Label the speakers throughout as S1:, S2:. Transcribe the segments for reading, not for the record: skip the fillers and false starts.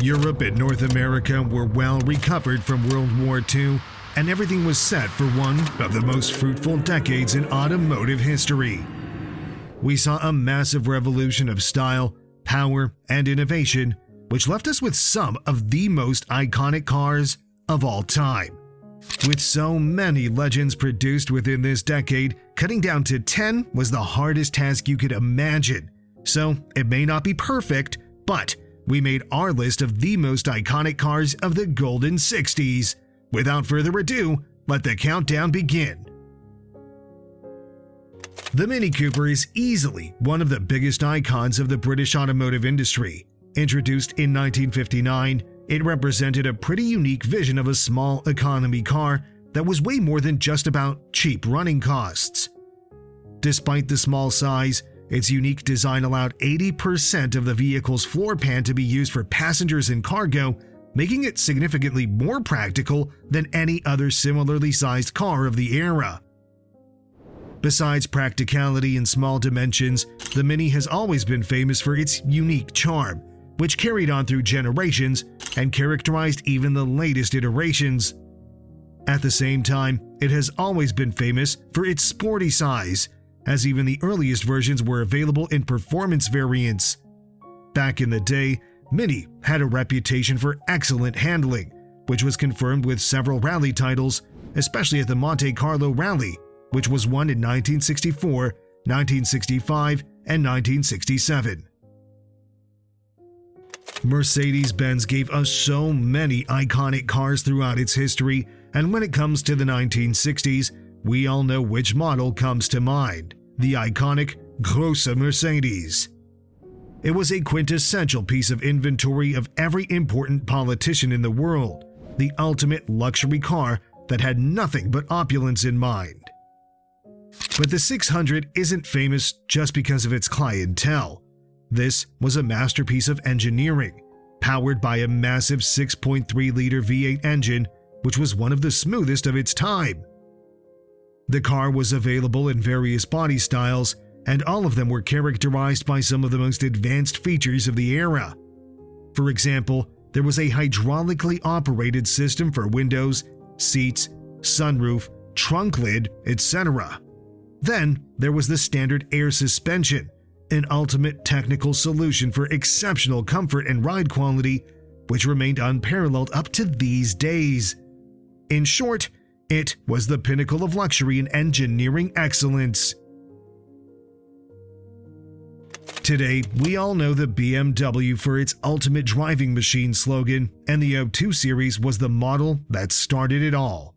S1: Europe and North America were well recovered from World War II, and everything was set for one of the most fruitful decades in automotive history. We saw a massive revolution of style, power, and innovation, which left us with some of the most iconic cars of all time. With so many legends produced within this decade, cutting down to 10 was the hardest task you could imagine. So it may not be perfect, but we made our list of the most iconic cars of the Golden Sixties. Without further ado, let the countdown begin. The Mini Cooper is easily one of the biggest icons of the British automotive industry. Introduced in 1959, it represented a pretty unique vision of a small economy car that was way more than just about cheap running costs. Despite the small size, its unique design allowed 80% of the vehicle's floor pan to be used for passengers and cargo, making it significantly more practical than any other similarly sized car of the era. Besides practicality and small dimensions, the Mini has always been famous for its unique charm, which carried on through generations and characterized even the latest iterations. At the same time, it has always been famous for its sporty size, as even the earliest versions were available in performance variants. Back in the day, Mini had a reputation for excellent handling, which was confirmed with several rally titles, especially at the Monte Carlo Rally, which was won in 1964, 1965, and 1967. Mercedes-Benz gave us so many iconic cars throughout its history, and when it comes to the 1960s, we all know which model comes to mind: the iconic Grosse Mercedes. It was a quintessential piece of inventory of every important politician in the world, the ultimate luxury car that had nothing but opulence in mind. But the 600 isn't famous just because of its clientele. This was a masterpiece of engineering, powered by a massive 6.3-liter V8 engine, which was one of the smoothest of its time. The car was available in various body styles, and all of them were characterized by some of the most advanced features of the era. For example, there was a hydraulically operated system for windows, seats, sunroof, trunk lid, etc. Then there was the standard air suspension, an ultimate technical solution for exceptional comfort and ride quality, which remained unparalleled up to these days. In short, it was the pinnacle of luxury and engineering excellence. Today, we all know the BMW for its ultimate driving machine slogan, and the O2 series was the model that started it all.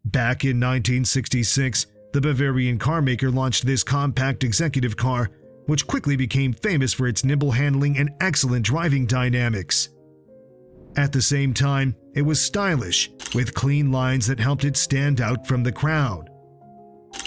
S1: Back in 1966, the Bavarian carmaker launched this compact executive car, which quickly became famous for its nimble handling and excellent driving dynamics. At the same time, it was stylish, with clean lines that helped it stand out from the crowd.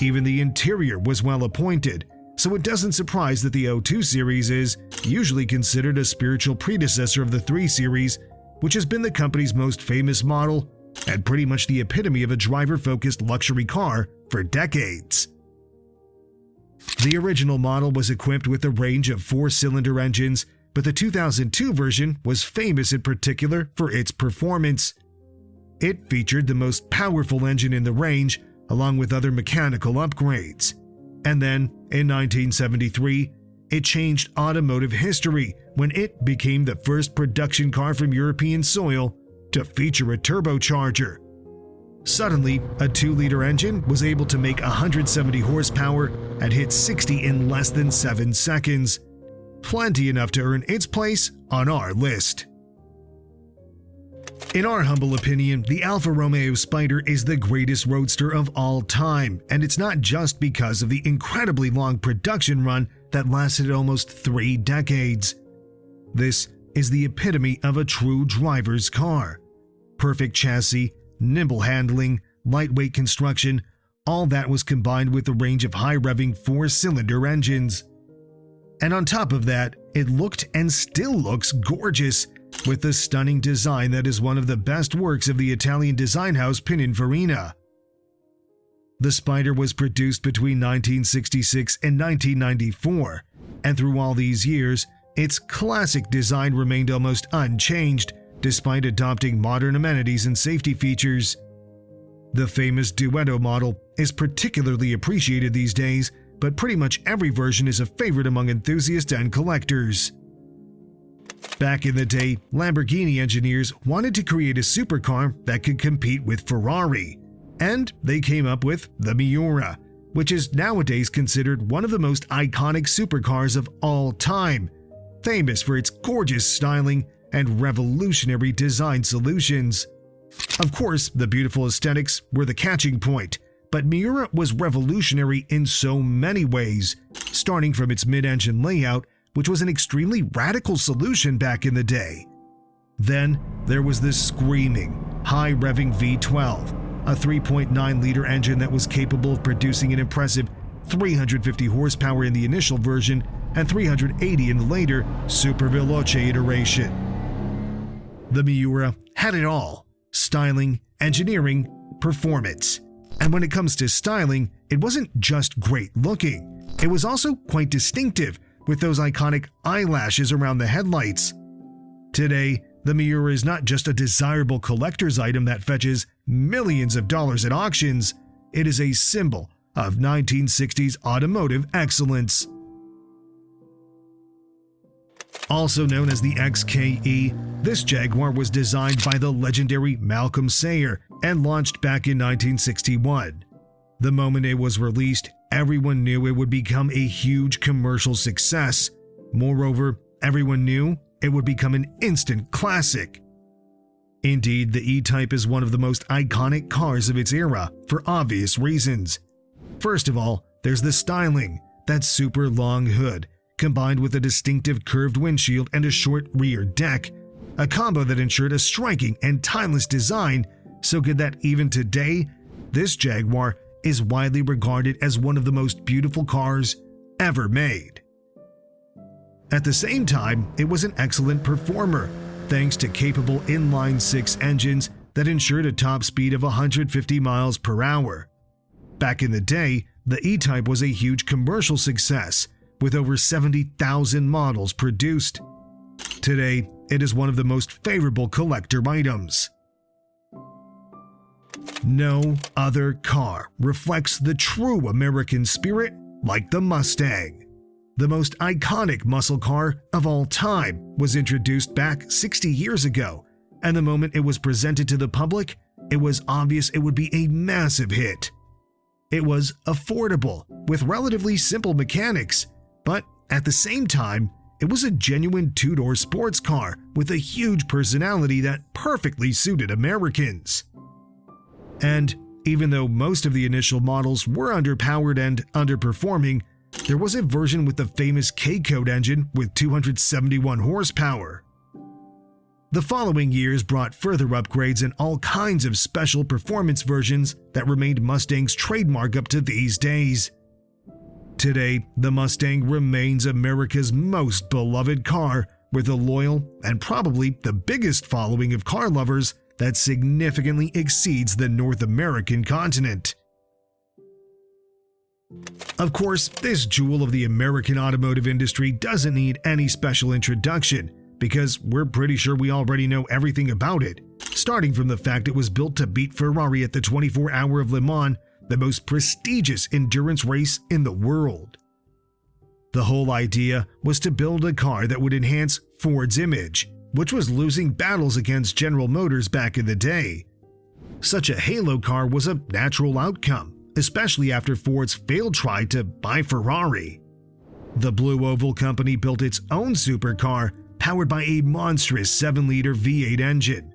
S1: Even the interior was well appointed, so it doesn't surprise that the O2 series is usually considered a spiritual predecessor of the 3 Series, which has been the company's most famous model and pretty much the epitome of a driver-focused luxury car for decades. The original model was equipped with a range of 4-cylinder engines, but the 2002 version was famous in particular for its performance. It featured the most powerful engine in the range, along with other mechanical upgrades. And then, in 1973, it changed automotive history when it became the first production car from European soil to feature a turbocharger. Suddenly, a 2-liter engine was able to make 170 horsepower and hit 60 in less than 7 seconds. Plenty enough to earn its place on our list. In our humble opinion, the Alfa Romeo Spider is the greatest roadster of all time, and it's not just because of the incredibly long production run that lasted almost 3 decades. This is the epitome of a true driver's car. Perfect chassis, nimble handling, lightweight construction, all that was combined with a range of high-revving 4-cylinder engines. And on top of that, it looked and still looks gorgeous, with the stunning design that is one of the best works of the Italian design house Pininfarina. The Spider was produced between 1966 and 1994, and through all these years, Its classic design remained almost unchanged, despite adopting modern amenities and safety features. The famous Duetto model is particularly appreciated these days, but pretty much every version is a favorite among enthusiasts and collectors. Back in the day, Lamborghini engineers wanted to create a supercar that could compete with Ferrari, and they came up with the Miura, which is nowadays considered one of the most iconic supercars of all time, famous for its gorgeous styling and revolutionary design solutions. Of course, the beautiful aesthetics were the catching point, but Miura was revolutionary in so many ways, starting from its mid-engine layout, which was an extremely radical solution back in the day. Then there was the screaming, high-revving V12, a 3.9-liter engine that was capable of producing an impressive 350 horsepower in the initial version and 380 in the later Super Veloce iteration. The Miura had it all: styling, engineering, performance. And when it comes to styling, it wasn't just great looking, it was also quite distinctive, with those iconic eyelashes around the headlights. Today, the Miura is not just a desirable collector's item that fetches millions of dollars at auctions, it is a symbol of 1960s automotive excellence. Also known as the XKE, this Jaguar was designed by the legendary Malcolm Sayer and launched back in 1961. The moment it was released, everyone knew it would become a huge commercial success. Moreover, everyone knew it would become an instant classic. Indeed, the E-Type is one of the most iconic cars of its era for obvious reasons. First of all, there's the styling, that super long hood, combined with a distinctive curved windshield and a short rear deck, a combo that ensured a striking and timeless design, so good that even today, this Jaguar is widely regarded as one of the most beautiful cars ever made. At the same time, it was an excellent performer, thanks to capable inline-six engines that ensured a top speed of 150 miles per hour. Back in the day, the E-Type was a huge commercial success, with over 70,000 models produced. Today, it is one of the most favorable collector items. No other car reflects the true American spirit like the Mustang. The most iconic muscle car of all time was introduced back 60 years ago, and the moment it was presented to the public, it was obvious it would be a massive hit. It was affordable, with relatively simple mechanics, but at the same time, it was a genuine two-door sports car with a huge personality that perfectly suited Americans. And even though most of the initial models were underpowered and underperforming, there was a version with the famous K-Code engine with 271 horsepower. The following years brought further upgrades and all kinds of special performance versions that remained Mustang's trademark up to these days. Today, the Mustang remains America's most beloved car, with a loyal and probably the biggest following of car lovers that significantly exceeds the North American continent. Of course, this jewel of the American automotive industry doesn't need any special introduction, because we're pretty sure we already know everything about it, starting from the fact it was built to beat Ferrari at the 24-Hour of Le Mans, the most prestigious endurance race in the world. The whole idea was to build a car that would enhance Ford's image, which was losing battles against General Motors back in the day. Such a halo car was a natural outcome, especially after Ford's failed try to buy Ferrari. The Blue Oval Company built its own supercar powered by a monstrous 7-liter V8 engine.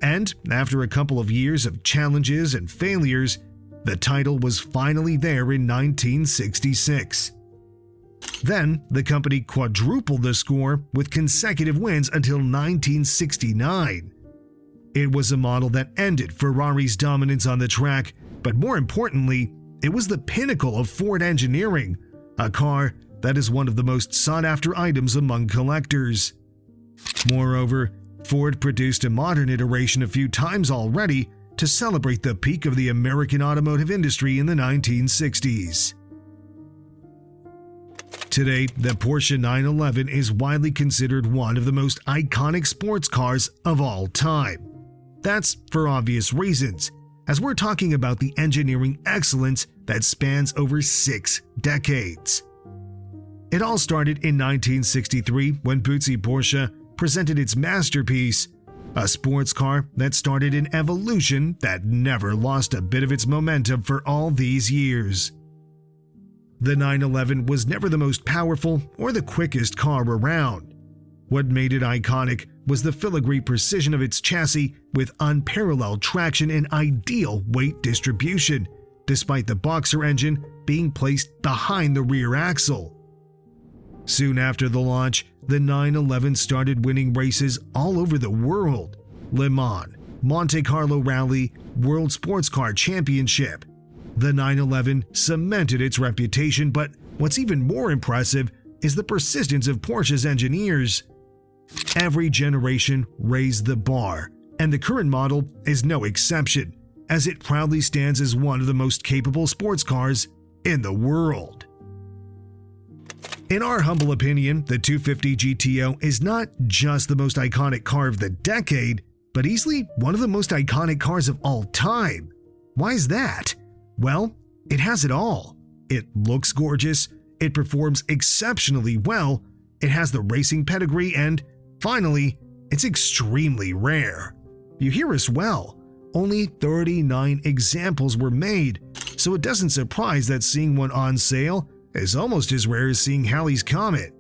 S1: And after a couple of years of challenges and failures, the title was finally there in 1966. Then, the company quadrupled the score with consecutive wins until 1969. It was a model that ended Ferrari's dominance on the track, but more importantly, it was the pinnacle of Ford engineering, a car that is one of the most sought-after items among collectors. Moreover, Ford produced a modern iteration a few times already to celebrate the peak of the American automotive industry in the 1960s. Today, the Porsche 911 is widely considered one of the most iconic sports cars of all time. That's for obvious reasons, as we're talking about the engineering excellence that spans over 6 decades. It all started in 1963 when Bootsy Porsche presented its masterpiece, a sports car that started an evolution that never lost a bit of its momentum for all these years. The 911 was never the most powerful or the quickest car around. What made it iconic was the filigree precision of its chassis with unparalleled traction and ideal weight distribution, despite the boxer engine being placed behind the rear axle. Soon after the launch, the 911 started winning races all over the world: Le Mans, Monte Carlo Rally, World Sports Car Championship. The 911 cemented its reputation, but what's even more impressive is the persistence of Porsche's engineers. Every generation raised the bar, and the current model is no exception, as it proudly stands as one of the most capable sports cars in the world. In our humble opinion, the 250 GTO is not just the most iconic car of the decade, but easily one of the most iconic cars of all time. Why is that? Well, it has it all. It looks gorgeous, it performs exceptionally well, it has the racing pedigree, and finally, it's extremely rare. You hear us well. Only 39 examples were made, so it doesn't surprise that seeing one on sale is almost as rare as seeing Halley's Comet.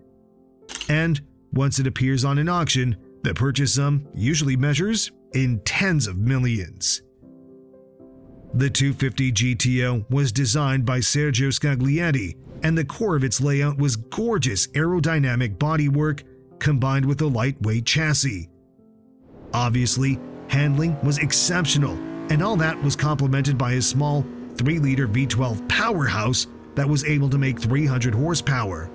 S1: And once it appears on an auction, the purchase sum usually measures in tens of millions. The 250 GTO was designed by Sergio Scaglietti, and the core of its layout was gorgeous aerodynamic bodywork combined with a lightweight chassis. Obviously, handling was exceptional, and all that was complemented by a small 3-liter V12 powerhouse that was able to make 300 horsepower.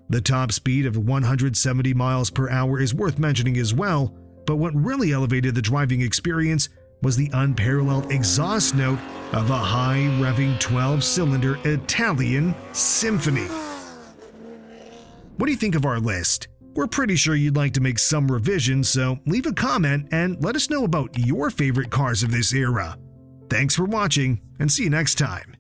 S1: The top speed of 170 miles per hour is worth mentioning as well, but what really elevated the driving experience was the unparalleled exhaust note of a high-revving 12-cylinder Italian symphony. What do you think of our list? We're pretty sure you'd like to make some revisions, so leave a comment and let us know about your favorite cars of this era. Thanks for watching, and see you next time.